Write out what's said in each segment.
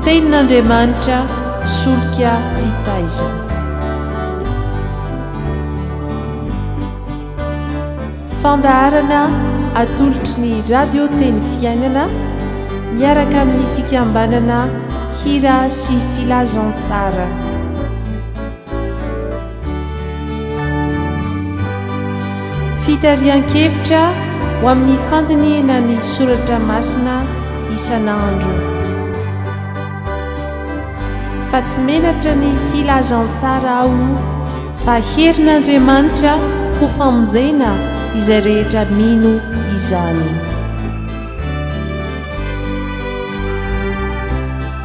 tenin'andriamanitra solika fitaizana. Fandaharana atolotry ny radio teny fiainana miaraka amin'ny fikambanana hira sy filazantsara. Fitarian-kevitra ho amin'ny fandiniana ny soratra masina isan'andro. Fa tsy menatra ny filazantsara ao fa herin'Andriamanitra ho famonjena izay rehetra mino izany.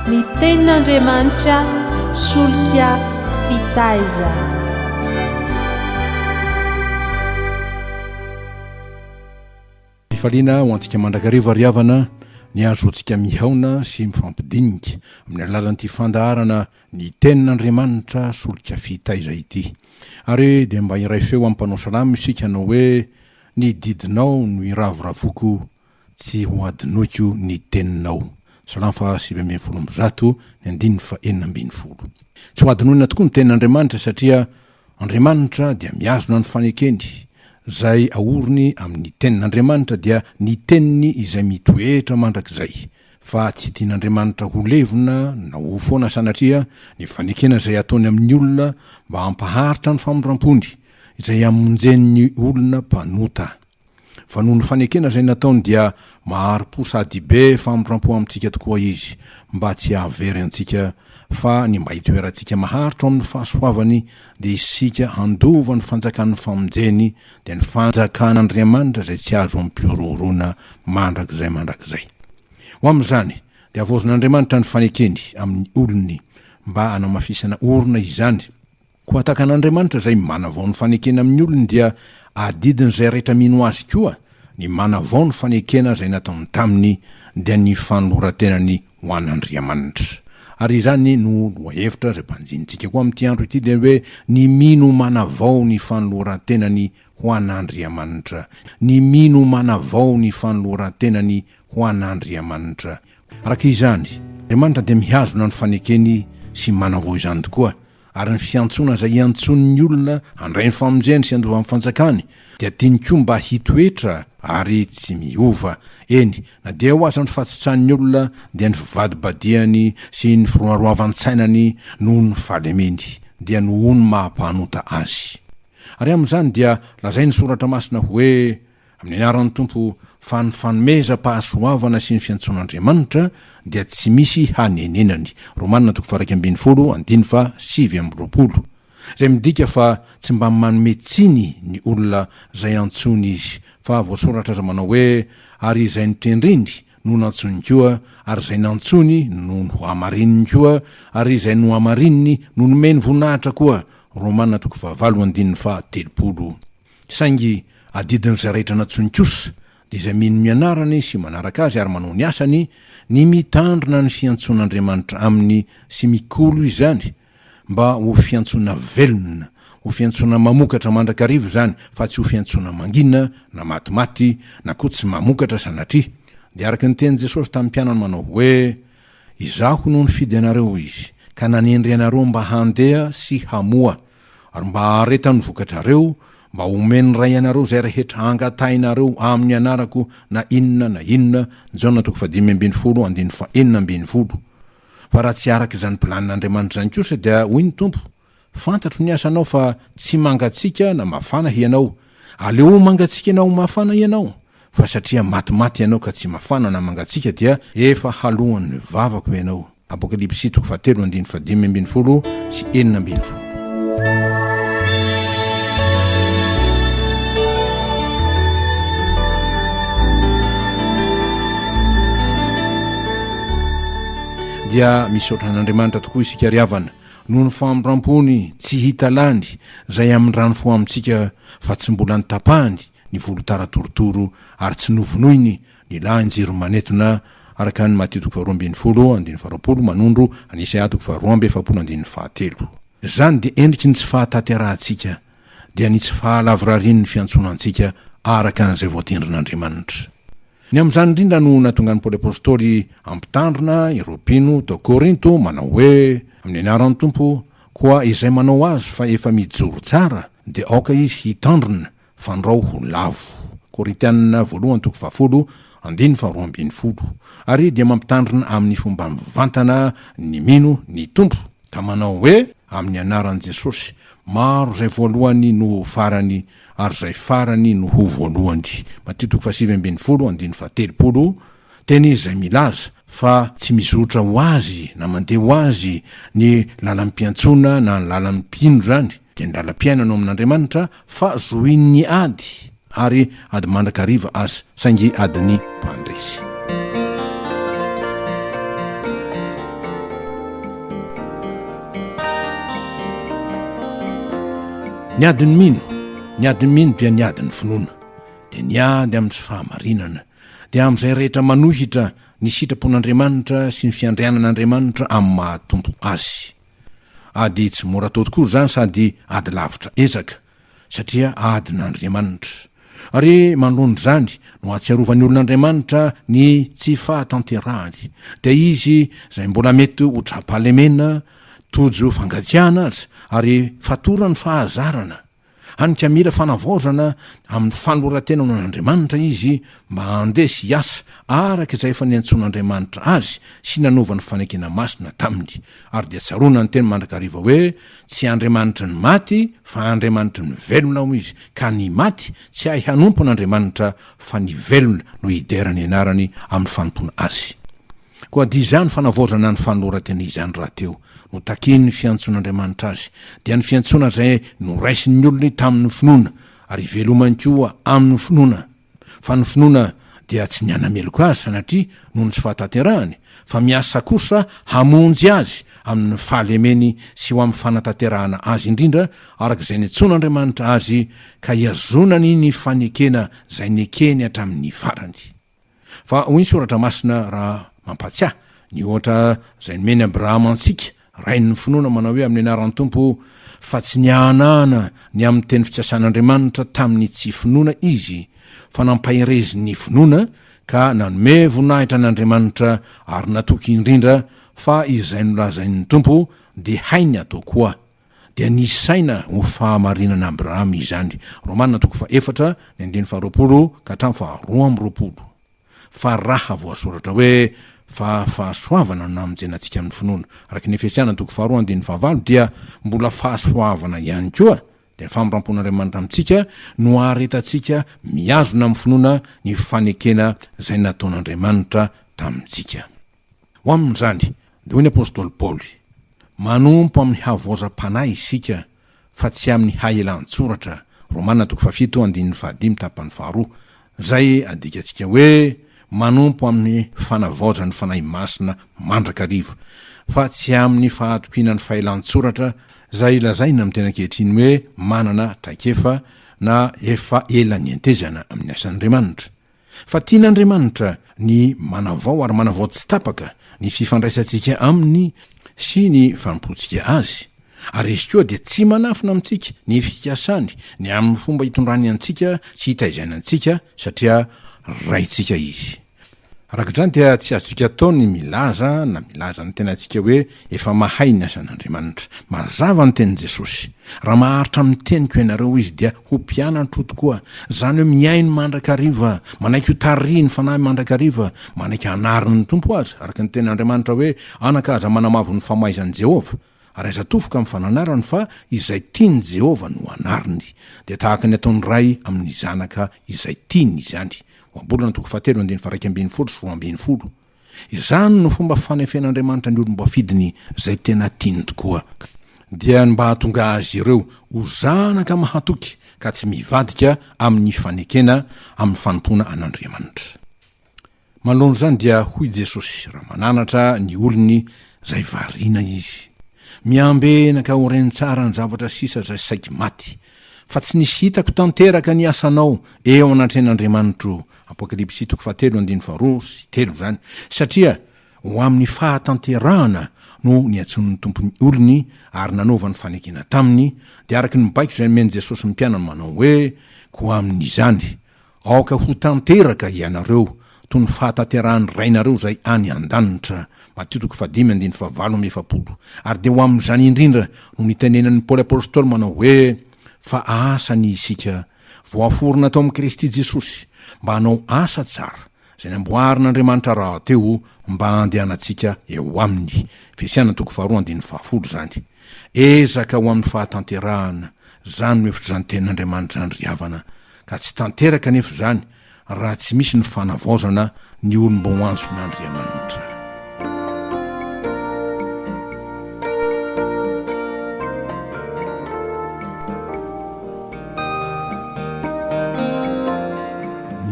Ny tenin'Andriamanitra solika fitaizana. Faliana ho antsika mandrakariva riavana ny azoantsika mihaona sy mifampidinika amin'ny alalan'ity fandaharana ny tenin'Andriamanitra solika fitaiza ity. Ary dia mba iray feo amin'ny mpanao salamo isika no hoe ny didinao no iravoravoko tsy ho adinoiko ny teninao. Salamo fa 7:1 ny 5:40. Tsy ho adinoina tokoa ny tenin'Andriamanitra satria Andriamanitra dia miazona ny fanekeny. Zay aorony amin'ny tenin'Andriamanitra dia ny teniny izay mitoetra mandrakizay. Fa tsy tian'Andriamanitra ho levona na ho foana sanatria ny fanekena izay ataony amin'ny olona mba hampaharitra ny famondram-pony izay amonjen'ny olona mpanota. Fa noho ny fanekena izay nataony dia maharo-po sady be famondram-po amintsika tokoa izy mba tsy hahavery antsika fa ny mba hitoerantsika maharitra amin'ny fahasoavany dia isika handova ny fanjakan'ny famonjeny dia ny fanjakan'Andriamanitra izay tsy azo ampiororona mandrakizay. Ho amin'izany dia avozon'Andriamanitra ny fanekeny amin'ny olony mba hanamafisana orona izany. Koa takan'Andriamanitra izay manavao ny fanekena amin'ny olony dia adidin'izay rehetra mino azy koa ny manavao ny fanekena izay nataony taminy dia ny fanoloran-tenany ho an'Andriamanitra. Ary izany no hevitra izay mpanjinitsika koa amin'ity andro ity dia hoe ny mino manavao ny fanoloran-tenany ho an'Andriamanitra. Ny mino manavao ny fanoloran-tenany ho an'Andriamanitra. Araka izany, Andriamanitra dia mihazona ny fanekeny sy manavao izany tokoa. Ary ny fiantsona izay iantson'ny olona handray ny famonjeny sy andova amin'ny fanjakany dia tiany koa mba hitoetra ary tsy miova. Eny, na dia ho aza ny fahatsotsan'ny olona dia ny fivadibadiany sy ny firoaroavan-tsainany noho ny fahalemeny dia noho ny mahampanota azy. Ary amin'izany dia lazay ny soratra masina hoe amin'ny anaran'ny Tompo fa ny fanomezam-pahasoavana sy ny fiantson'Andriamanitra dia tsy misy hanenenany. Romanina 12:7-20. Izay midika fa tsy mba manome tsiny ny olona izay antsony izy, fa voasoratra aza manao hoe ary izay notendriny no nantsony koa, ary izay nantsony no hamarininy koa, ary izay no hamarininy no nomeny voninahitra koa. Romanina 12:30. Saingy adidin'izay rehetra nantsony kosa dia izay mino mianarany sy manaraka azy ary manao ny asany ny mitandrina ny fiantson'Andriamanitra aminy sy mikolo izany mba ho fiantsona velona, ho fiantsona mamokatra mandrakarivo izany, fa tsy ho fiantsona manginana na matimaty na koa tsy mamokatra sanatria. Dia araka ny tenin' Jesosy tamin'ny mpianany manao hoe izaho no nifidy anareo izy ka nanendry anareo mba handeha sy hamoa ary mba haretany vokatrareo mba omeny ray anareo izay rehetra angatainareo amin'ny anarako na inona. Jaona 5:40. Fa raha tsy araka izany planin'Andriamanitra izany kosa dia hoy ny Tompo, fantatro ny asanao fa tsy mangatsika na mafana ianao. Aleo mangatsika ianao mafana ianao, fa satria matimaty ianao ka tsy mafana na mangatsika dia efa halohan'ny vavako ianao. Apokalipsy 3:5 sy 4. Dia misaotra an'Andriamanitra tokoa isika riavana noho ny famondram-pony tsy hita lany izay amin'ny rano fo amintsika, fa tsy mbola nitapahany ny volotara torotoro ary tsy novonoiny ny lahin-jiro manetona araka ny Matteo 2:20 manondro any Isaia 2:7. Zany dia endriky ny tsy fahataterahantsika dia ny tsy fahalavorarian'ny fiantsonantsika araka an'izay voatendrin'Andriamanitra. ny amin'izany indrindra no natonga ny paoly apôstôly ampitandrina ireo mpino tao Korinto manao hoe amin'ny anaran'ny tompo koa izay manao azy fa efa mijoro tsara dia aoka izy hitandrina fandrao ho lavo. Korintianina 1:20 ary dia mampitandrina amin'ny fomba mivantana ny mino ny tompo ka manao hoe amin'ny anaran'i Jesosy maro zay voalohany no farany ary zay farany no ho voalohany. Mateo 7:20 teny izay milaza fa tsy mizotra ho azy na mandeha ho azy ny lalam-piantsona na ny lalam-pino zany dia ny lalam-piainana amin'Andriamanitra fa zohin'ny ady ary ady mandrakariva azy saingy adiny mpandresy. Ny adiny mino dia ny adiny finoana dia ny ady amin'ny tsy fahamarinana dia amin'izay rehetra manohitra ny sitrapon'Andriamanitra sy ny fiandrianan'Andriamanitra amin'ny mahatompo azy. Ady tsy mora atao tokoa zany sady ady lavitra ezaka satria adin'Andriamanitra ary manoloana zany no atsiarovan'ny olon'Andriamanitra ny tsy fahatanterahany dia izy zay mbola mety ho trapalemena tojo fangatsiahana azy ary fatorany fahazarana hanika mila fanavaozana amin'ny fanoratena n'Andriamanitra izy mba handesy asa araka izay efa niantson'Andriamanitra azy sy nanovany fanekena masina taminy. Ary dia tsaroana ny teny mandrakariva hoe tsy Andriamanitra ny maty fa Andriamanitra ny velona ho izy ka ny maty tsy hay hanompo n'Andriamanitra fa ny velona no hiderany anarany amin'ny fanompona azy. Koa dia izany fanavaozana ny fanoratena izany raha teo no takeny ny fiantson'Andriamanitra azy dia ny fiantsona zay no raisin'ny olony tamin'ny finoana ary velomany koa amin'ny finoana. Fa ny finoana dia tsy ny anameloko azy sanatria noho ny tsy fahatanterahany fa miasa kosa hamonjy azy amin'ny fahalemeny sy ho amin'ny fanatanterahana azy indrindra arak'izay niantson'Andriamanitra azy ka hiazonany ny fanekena zay nekeny hatramin'ny farany. Fa hoy ny soratra masina raha mampatsiahy ny ohatra zay nomeny Abrahama antsika rain'ny finoana manao hoe amin'ny anaran'ny tompo fa tsy nianana ny amin'ny teny fikasan'Andriamanitra tamin'ny tsy finoana izy fa nampaherezi ny finoana ka nanome voninahitra n'Andriamanitra ary natoky indrindra fa izay nolazain'ny tompo dia hainy atao koa dia nisaina ho fahamarinana Abrahama izany. Romanina 4:20 fa raha voasoratra hoe fa fahasoavana namonjenantsika amin'ny finoana araky ny Efesiana 2:2 dia mbola fahasoavana ihany koa dia famrampon'Andriamanitra amintsika no aretantsika miazona amin'ny finoana ny fanekena zay nataon'Andriamanitra tamintsika. Ho amin'izany dia hoy ny apôstôly Paoly manompo amin'ny havaozam-panahy isika fa tsy amin'ny hahelantsoratra. Romanina 7:15 zay adikatsika hoe manompo amin'ny fanavaozany fanahy masina mandrakariva fa tsy amin'ny fahatokiana ny fahelantsoratra zay lazaina amin'ny tena ankehitriny hoe manana traikefa na efa ela ny antezana amin'ny asan'Andriamanitra. Fa tian'Andriamanitra ny manavao ary manavao tsy tapaka ny fifandraisantsika aminy sy ny fanompoantsika azy ary izy koa dia tsy manafina amintsika ny fikasany ny amin'ny fomba hitondrany antsika sy hitaizaina antsika satria raitsika izy. Arak'izany dia tsy azotsika atao ny milaza ny tenantsika hoe efa mahay ny asan'Andriamanitra. Mazava ny tenin' Jesosy raha maharitra amin'ny teniko ianareo izy dia ho mpianatro tokoa zany hoe miaino mandrakariva manaiky ho tariny fanahy mandrakariva manaiky hanariny ny tompo azy araka ny tenin'Andriamanitra hoe anakaza manamavo ny famaizan'i Jehova ary aiza tofoka amin'ny fananarany fa izay tiany Jehova no anariny dia tahaka ny ataony ray amin'ny zanaka izay tiany izany. Oabolana 7:12 izany no fomba fanefen'Andriamanitra ny olom-bafidiny zay tena tiany tokoa dia mba hahatonga azy ireo ho zanaka mahatoky ka tsy mivadika amin'ny fanekena amin'ny fanompona an'Andriamanitra. Manoloana zany dia hoy Jesosy raha mananatra ny olony zay variana izy miambena ka horeny tsara ny zavatra sisa zay saiky maty fa tsy nisy hitako tanteraka ny asanao eo anatren'Andriamanitra. Apokalipsy 3:2 zany satria ho amin'ny fahatanterahana no niantson'ny tompony olony ary nanaovany fanekena taminy dia araky ny mibaiko zay nomeny Jesosy mpianany manao hoe ko amin'izany aoka ho tanteraka ianareo toy ny fahatanterahany rainareo zay any an-danitra. Matitoko 5:7 ary de ho amin'izany indrindra no nitenenan'ny Paoly apôstôly manao hoe fa asany isika voaforona atao amin'i Kristy Jesosy mba hanao asa tsara zay namboarin'Andriamanitra raha teo mba handehanantsika eo aminy. Efesiana 2:10 zany. Ezaka ho amin'ny fahatanterahana zany no efitra zany tenin'Andriamanitra zany ry havana, ka tsy tanteraka nefa zany raha tsy misy ny fanavaozana ny olom-bo antson'Andriamanitra.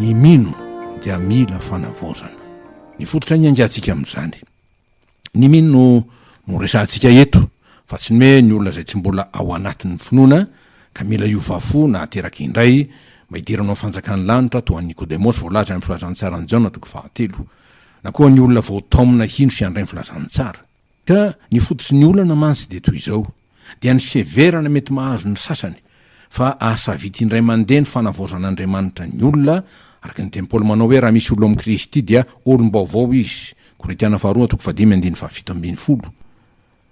Ny mino dia mila fanavaozana. Ny fototra ny angatsika amin'izany. Ny mino no resantsika eto, fa tsy ny hoe ny olona zay tsy mbola ao anatin'ny finoana ka mila iovafo na ateraka indray mba hidiranao fanjakan'ny lanitra toa Nikodemosy voalaza amin'ny filazantsara ny Jaona 7, na koa ny olona voataomina hino sy andray filazantsara. Ka ny fototsy ny olana mansy de toy izao dia ny fiheverana mety mahazo ny sasany, fa asa vita indray mandeha ny fanavaozan'Andriamanitra ny olona, araka ny teny Paoly manao hoe raha misy olo amin'ny Kristy dia olom-baovao izy. Korintiana 2:5-7.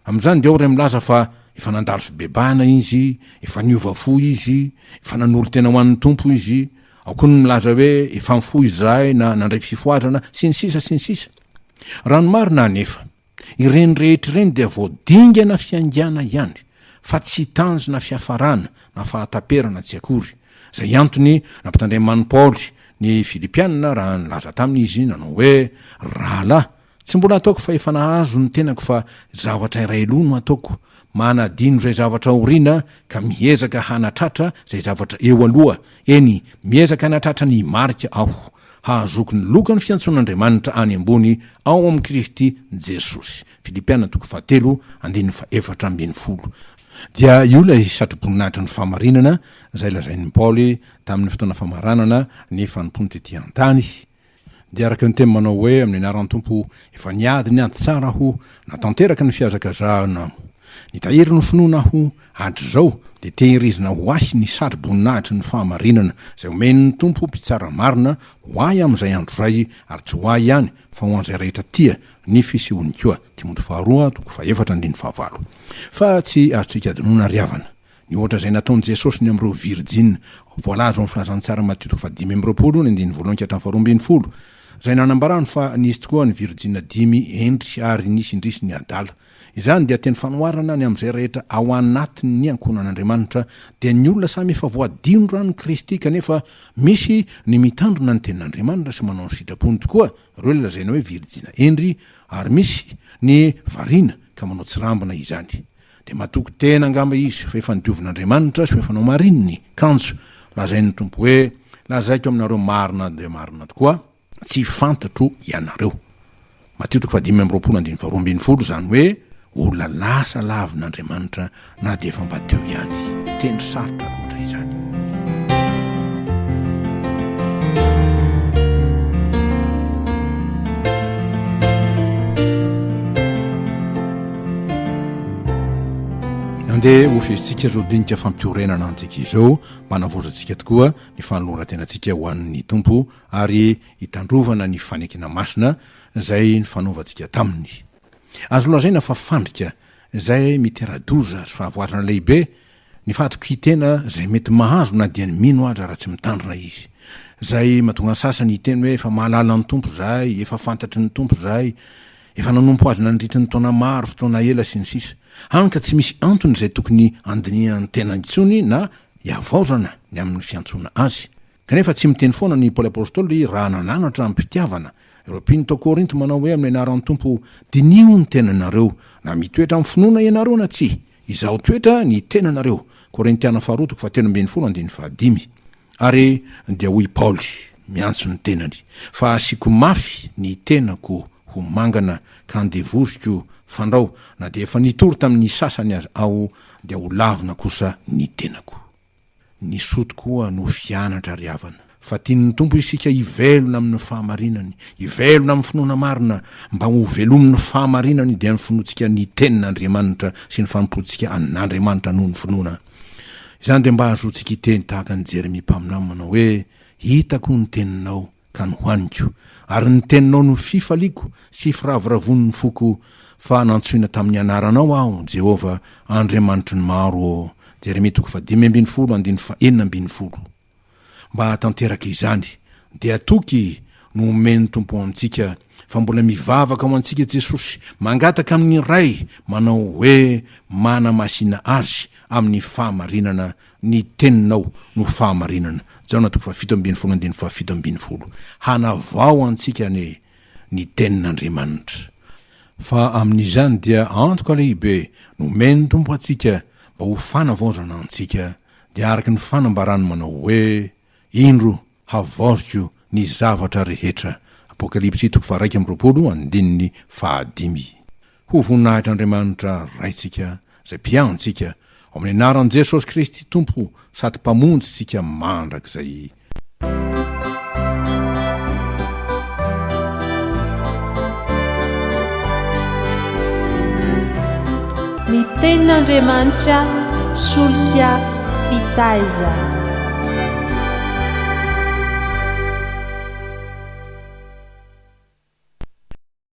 Amin'izany dia ao ray milaza fa efa nandalo fibebahana izy, efa niova fo izy, efa nanolo tena ho an'ny tompo izy, ao koa ny milaza hoe efa mifo izahay na nandray fifoazana sy ny sisa. Raha ny marina anefa, ireny rehetra ireny dia voadingana fiangana ihany, fa tsy tanjona fiafarana na fahataperana tsy akory. Zay antony nampitandreman'ny Paoly ny Filipianina raha nilaza tamin'izy nanao hoe rahalahy, tsy mbola ataoko fa efa nahazo ny tenako fa zavatra iray aloha no ataoko, manadino zay zavatra oriana ka miezaka hanatratra zay zavatra eo aloha. Eny, miezaka hanatratra ny marika aho, hahazoko ny loka ny fiantson'Andriamanitra any ambony ao amin'ny Kristy Jesosy. Filipianina 4:4. Dia io lay satroboninahitra ny famarinana zay lazain'ny Paoly tamin'ny fotoana famaranana ny fanompony tetỳ an-tany. Dia araka ny teny manao hoe amin'ny anaran'ny tompo efa niady ny ady tsara aho, natanteraka ny fiazakazahana aho, nitahiry ny finoana aho hatry zao de tehirizina ho ahy ny satroboninahitra ny fahamarinana zay omen'ny tompo mpitsara marina ho ahy amin'izay andro zay, ary tsy ho ahy ihany fa ho an'izay rehetra tia ny fisehony koa. Timoty 2:4-5. Fa tsy azotsika adinona ry havana ny ohatra zay nataon'i Jesosy ny am'ireo virjina voalaza amin'ny filazantsara Matteo 5:20 zay nanambarany fa nisy tokoa ny virjina 5 endry ary nisy indrisy ny adala. Izany dia teny fanoharana ny am'izay rehetra ao anatiny ny ankonan'Andriamanitra dia ny olona samy efa voadino rano Kristy, kanefa misy ny mitandrona ny tenin'Andriamanitra sy manao ny sitrapony tokoa, ireo le lazaina hoe virjina endry, ary misy ny variana ka manao tsirambina izany. De matoko tena angamba izy fa efa nidiovin'Andriamanitra sy efa nao marininy kanjo, lazain'ny tompo hoe lazaiko aminareo marina de marina tokoa, tsy fantatro ianareo. Mateo 5:20 zany hoe olona lasa lavin'Andriamanitra na de efa mba teo ihany. Teny sarotra loatra izany. Andeha ho fizintsika zao dinika fampiorenana antsika izao, manavozatsika tokoa ny fanoloran-tenantsika ho an'ny tompo ary hitandrovana ny fanekena masina zay ny fanaovantsika taminy. Azo lazaina fa fandrika zay miteradoza sy fahavoazana lehibe ny fahatokitena zay mety mahazo na dia ny mino aza raha tsy mitandrina izy, zay mahatonga sasany hiteny hoe efa mahalala ny tompo zay, efa fantatry ny tompo zay, efa nanompo azy nandritry ny taona maro, fotoana ela sy ny sisa. Hany ka tsy misy antony zay tokony andinihan'ny tena intsony na iavaozana ny amin'ny fiantsona azy. Kanefa tsy miteny foana ny Paoly apôstôly raha nananatra ampitiavana. Europiny to Korinto manao hoe amin'ny anaran'ny tompo, dinio ny tenanareo na mitoetra amin'ny finoana ianareo na tsy, izaho toetra ny tenanareo. Korintiana 2:15-5. Ary dia hoy Paoly miantso ny tenany, fa asiako mafy ny tenako ho mangana ka andevoziko fandrao, na dia efa nitory tamin'ny sasany azy ao dia ho lavina kosa ny tenako. Ny soto koa no fianatra ry havana, fa tian'ny tompo isika hivelona amin'ny fahamarinany, hivelona amin'ny finoana marina, mba ho velomin'ny fahamarinany dia ny finoantsika ny tenin'Andriamanitra sy ny fanompoantsika an'Andriamanitra noho ny finoana. Izany dia mba azotsika hiteny tahaka ny Jeremia mpaminamy manao hoe hitako ny teninao ka ka nohoaniko ary ny teninao no fifaliako sy firaviravon'ny foko fa nantsoina tamin'ny anaranao aho Jehova Andriamanitry ny maro. Jeremia 5:10-11. Mba tanteraka izany dia toky no omeny tompo amintsika fa mbola mivavaka ho antsika Jesosy mangataka amin'ny ray manao hoe mana-masina azy amin'ny fahamarinana ny teninao no fahamarinana. Jaona 7:17. Hanavao antsika ny tenin'Andriamanitra. Fa amin'izany dia antoka lehibe no omeny tompo antsika mba ho fanavaozana antsika dia araky ny fanambarany manao hoe indro havaoziko ny zavatra rehetra. Apokalipsy 1:2-5. Ho voninahitran'Andriamanitra raitsika zay mpiantsika ao amin'ny anaran'i Jesosy Kristy tompo sady mpamonjy tsika mandrakizay. Ny tenin'Andriamanitra solika fitaizana.